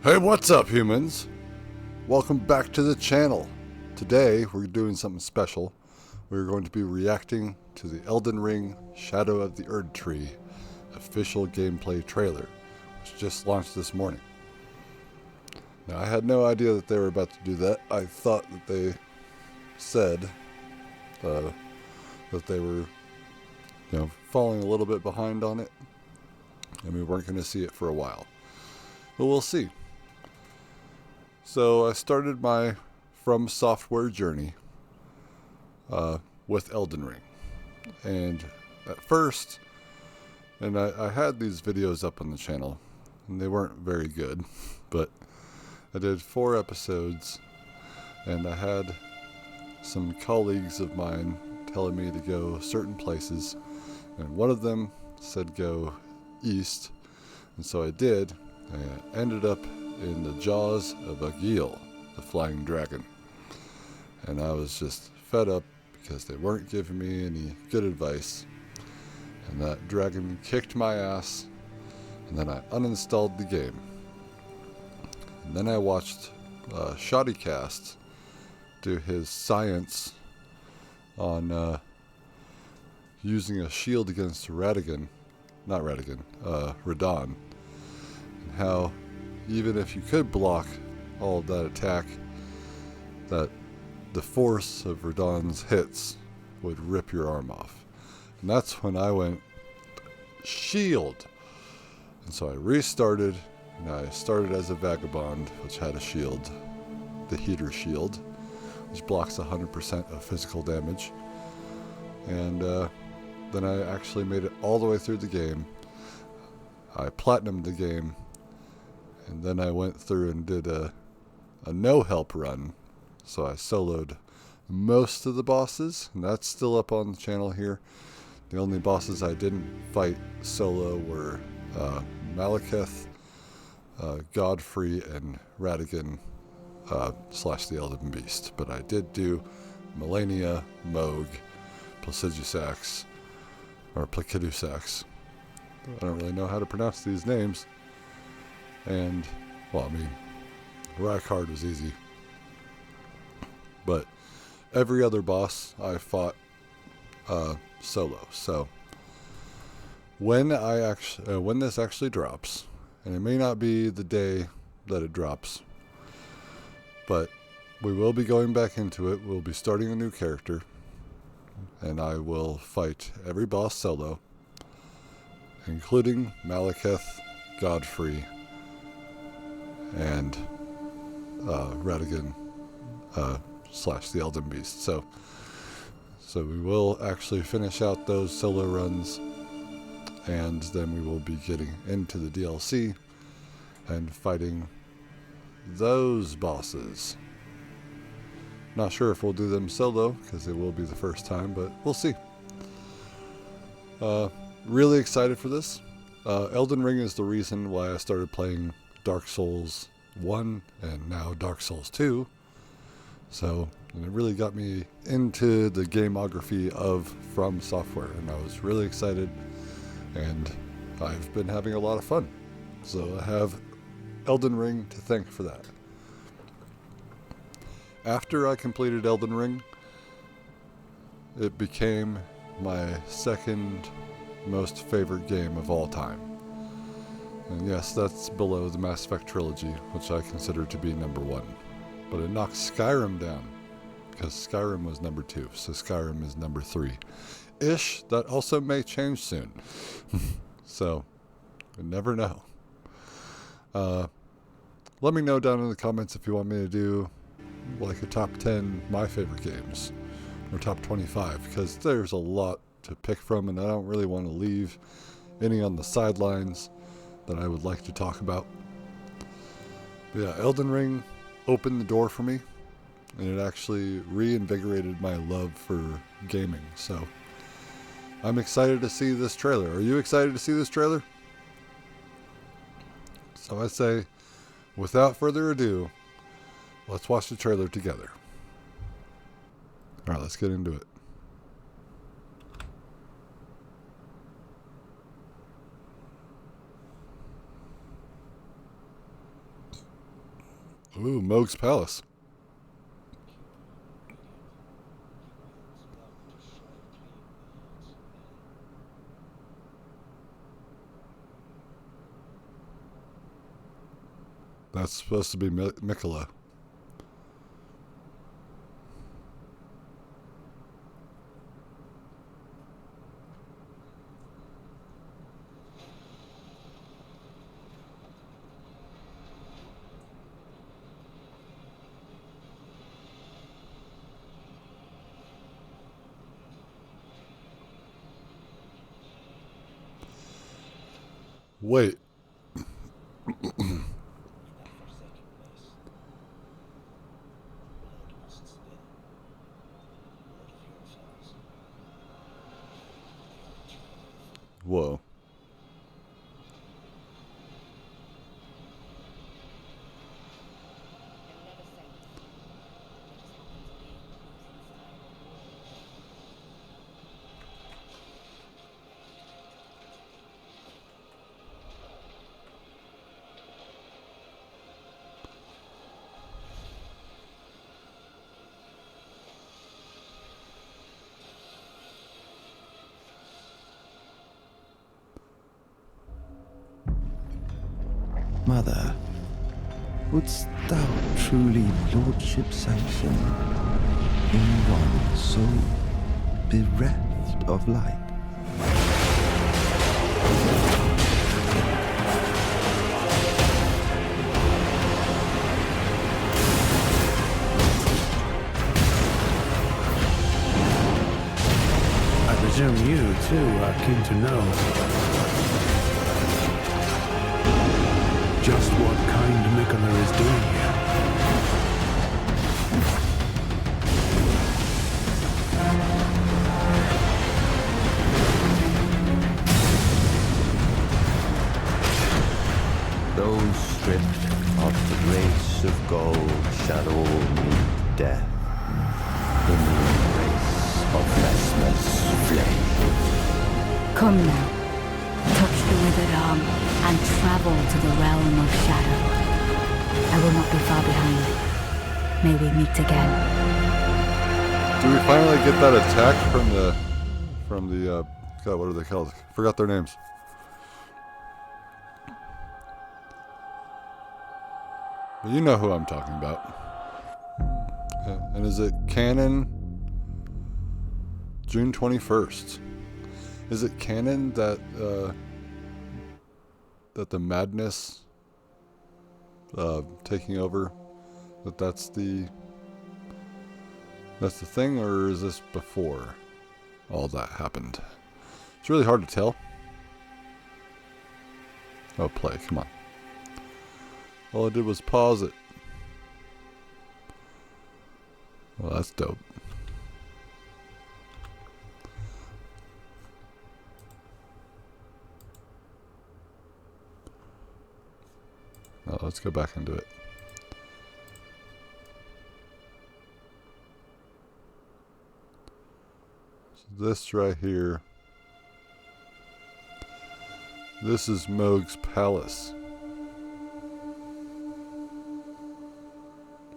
Hey, what's up, humans? Welcome back to the channel. Today, we're doing something special. We're going to be reacting to the Elden Ring Shadow of the Erdtree official gameplay trailer, which just launched this morning. Now, I had no idea that they were about to do that. I thought that they said that they were, falling a little bit behind on it, and we weren't going to see it for a while. But we'll see. So I started my From Software journey with Elden Ring. And at first, and I had these videos up on the channel, and they weren't very good, but I did 4 episodes, and I had some colleagues of mine telling me to go certain places, and one of them said go east, and so I did, and I ended up in the jaws of Agil, the flying dragon. And I was just fed up because they weren't giving me any good advice. And that dragon kicked my ass, and then I uninstalled the game. And then I watched Shoddycast do his science on using a shield against Radon, and how even if you could block all of that attack, that the force of Radon's hits would rip your arm off. And that's when I went, shield! And so I restarted, and I started as a vagabond, which had a shield, the heater shield, which blocks 100% of physical damage. And then I actually made it all the way through the game. I platinumed the game, and then I went through and did a no-help run. So I soloed most of the bosses, and that's still up on the channel here. The only bosses I didn't fight solo were Malekith, Godfrey, and Radagon / the Elden Beast. But I did do Melania, Moog, Placidusax, or Placidusax. I don't really know how to pronounce these names. And, Rykard was easy. But every other boss I fought solo. So when this actually drops, and it may not be the day that it drops, but we will be going back into it. We'll be starting a new character, and I will fight every boss solo, including Malekith, Godfrey, and Radagon / the Elden Beast. So we will actually finish out those solo runs, and then we will be getting into the DLC and fighting those bosses. Not sure if we'll do them solo, because it will be the first time, but we'll see. Really excited for this. Elden Ring is the reason why I started playing Dark Souls 1 and now Dark Souls 2. So it really got me into the gamography of From Software, and I was really excited, and I've been having a lot of fun. So I have Elden Ring to thank for that. After I completed Elden Ring, it became my second most favorite game of all time. And yes, that's below the Mass Effect trilogy, which I consider to be number 1. But it knocked Skyrim down, because Skyrim was number 2, so Skyrim is number 3. Ish, that also may change soon. So, you never know. Let me know down in the comments if you want me to do like a top 10 my favorite games, or top 25, because there's a lot to pick from, and I don't really want to leave any on the sidelines that I would like to talk about. But yeah, Elden Ring opened the door for me, and it actually reinvigorated my love for gaming. So I'm excited to see this trailer. Are you excited to see this trailer? So I say, without further ado, let's watch the trailer together. Alright, let's get into it. Ooh, Moog's Palace. That's supposed to be Mikola. Wait. Whoa. Mother, wouldst thou truly lordship sanction in one so bereft of light? I presume you, too, are keen to know just what kind Mikola is doing here. Those stripped of the grace of gold shall all meet death in the embrace of Vesper's flame. Come now. Touch the withered arm and travel to the realm of shadow. I will not be far behind. May we meet again. Do we finally get that attack from the God, what are they called? Forgot their names. But you know who I'm talking about. And is it canon June 21st? Is it canon that that the madness taking over, that's the thing, or is this before all that happened? It's really hard to tell. Oh, play, come on. All I did was pause it. Well, that's dope. Now let's go back into it. So this right here. This is Moog's Palace.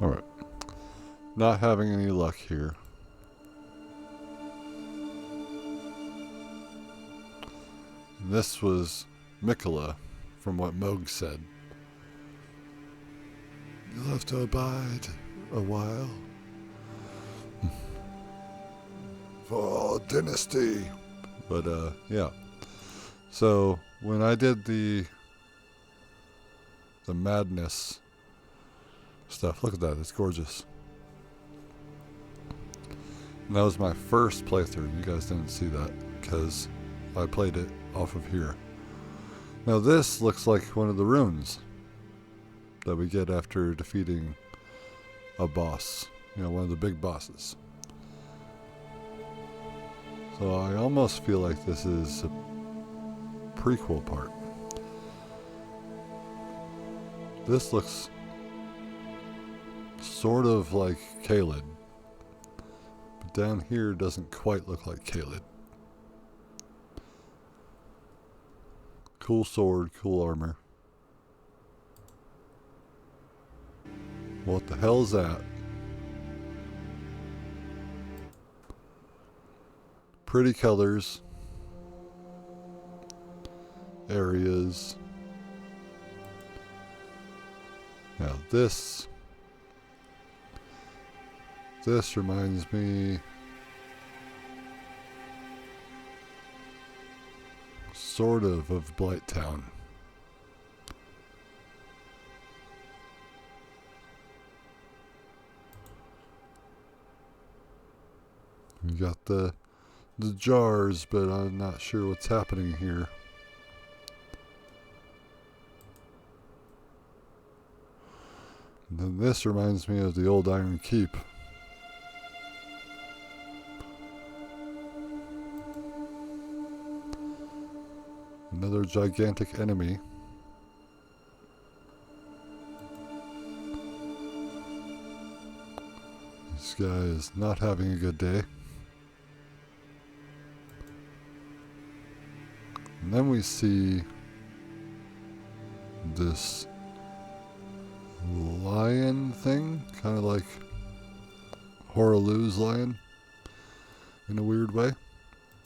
Alright. Not having any luck here. And this was Mikola, from what Moog said. You'll have to abide a while. For dynasty. But, yeah. So, when I did the madness stuff, look at that, it's gorgeous. And that was my first playthrough. You guys didn't see that, because I played it off of here. Now this looks like one of the runes that we get after defeating a boss, you know, one of the big bosses. So I almost feel like this is a prequel part. This looks sort of like Caelid, but down here doesn't quite look like Caelid. Cool sword, cool armor. What the hell is that? Pretty colors. Areas. Now this reminds me sort of Blighttown. We got the jars, but I'm not sure what's happening here. And then this reminds me of the old Iron Keep. Another gigantic enemy. This guy is not having a good day. And then we see this lion thing, kind of like Horaloo's lion in a weird way.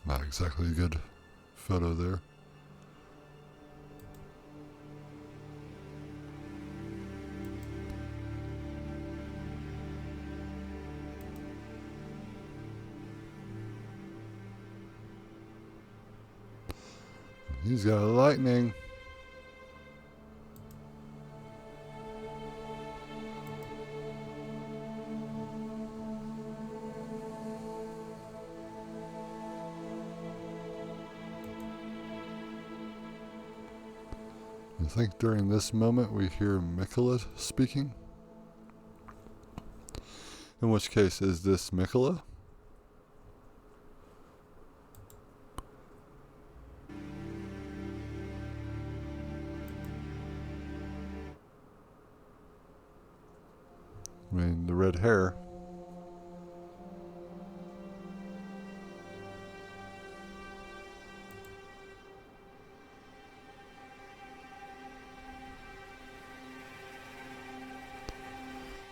Not exactly a good photo there. He's got lightning. I think during this moment we hear Mikola speaking. In which case, is this Mikola? I mean, the red hair.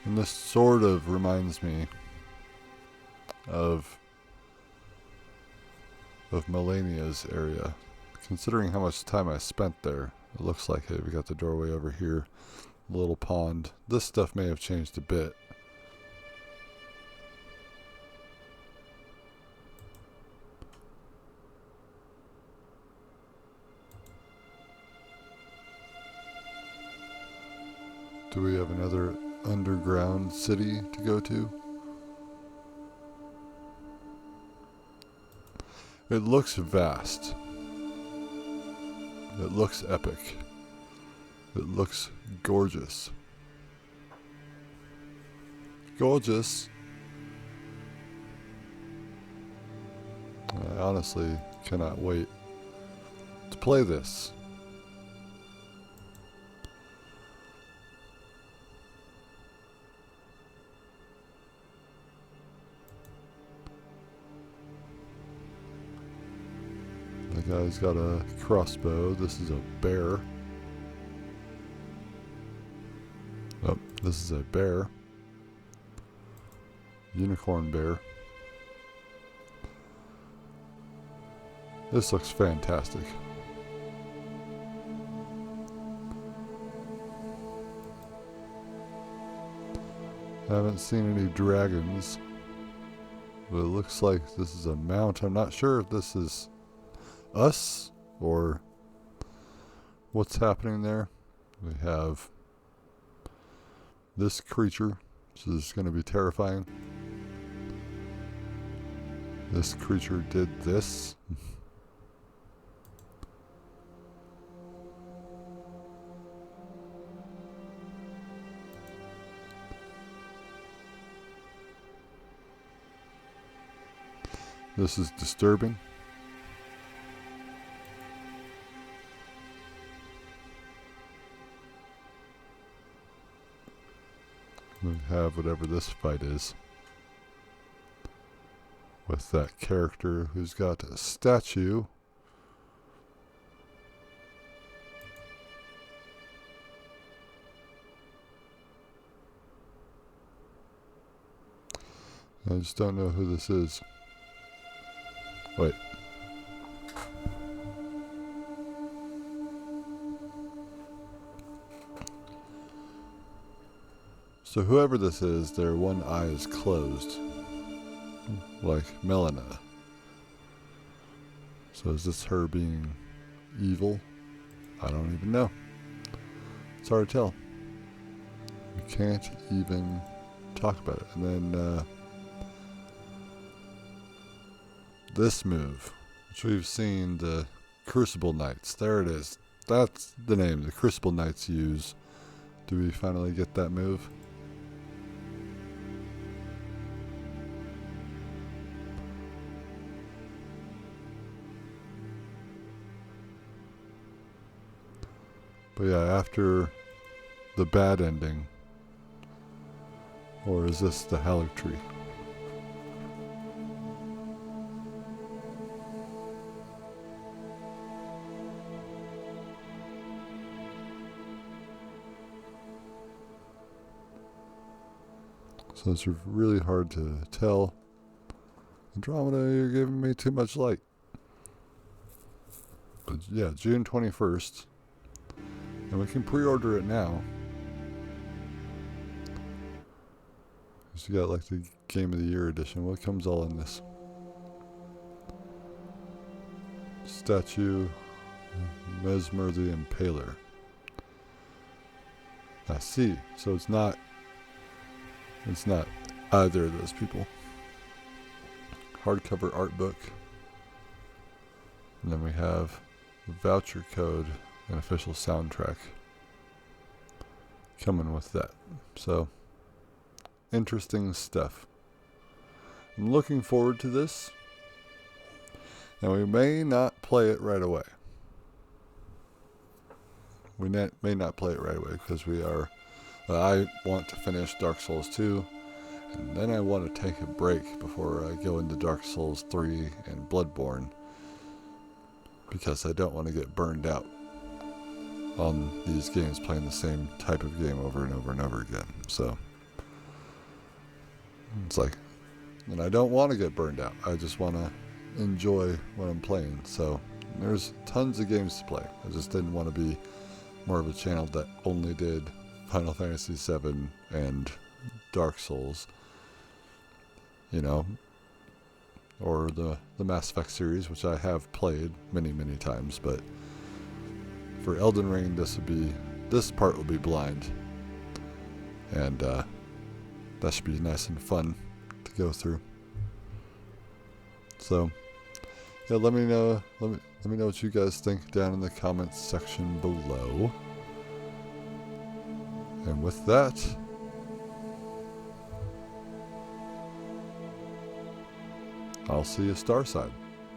And this sort of reminds me of Melania's area. Considering how much time I spent there, it looks like, hey, we got the doorway over here. Little pond. This stuff may have changed a bit. Do we have another underground city to go to? It looks vast. It looks epic. It looks gorgeous. Gorgeous. I honestly cannot wait to play this. The guy's got a crossbow. This is a bear. Oh, this is a bear. Unicorn bear. This looks fantastic. Haven't seen any dragons, but it looks like this is a mount. I'm not sure if this is us or what's happening there. We have this creature, which is going to be terrifying. This creature did this. This is disturbing. We have whatever this fight is with that character who's got a statue. I just don't know who this is. Wait. So whoever this is, their one eye is closed. Like Melina. So is this her being evil? I don't even know. It's hard to tell. We can't even talk about it. And then this move, which we've seen the Crucible Knights. There it is. That's the name the Crucible Knights use. Do we finally get that move? But yeah, after the bad ending, or is this the Erdtree? So it's really hard to tell. Andromeda, you're giving me too much light. But yeah, June 21st. And we can pre-order it now. So you got like the Game of the Year edition. What comes all in this? Statue, Mesmer the Impaler. I see. So it's not either of those people. Hardcover art book. And then we have a voucher code and official soundtrack coming with that. So, interesting stuff. I'm looking forward to this. And we may not play it right away. We may not play it right away because I want to finish Dark Souls 2. And then I want to take a break before I go into Dark Souls 3 and Bloodborne. Because I don't want to get burned out on these games playing the same type of game over and over and over again. So it's like, and I don't want to get burned out. I just want to enjoy what I'm playing. So there's tons of games to play. I just didn't want to be more of a channel that only did Final Fantasy VII and Dark Souls, you know, or the Mass Effect series, which I have played many times, but for Elden Ring, this part will be blind, and that should be nice and fun to go through. So, yeah, let me know what you guys think down in the comments section below. And with that, I'll see you Starside.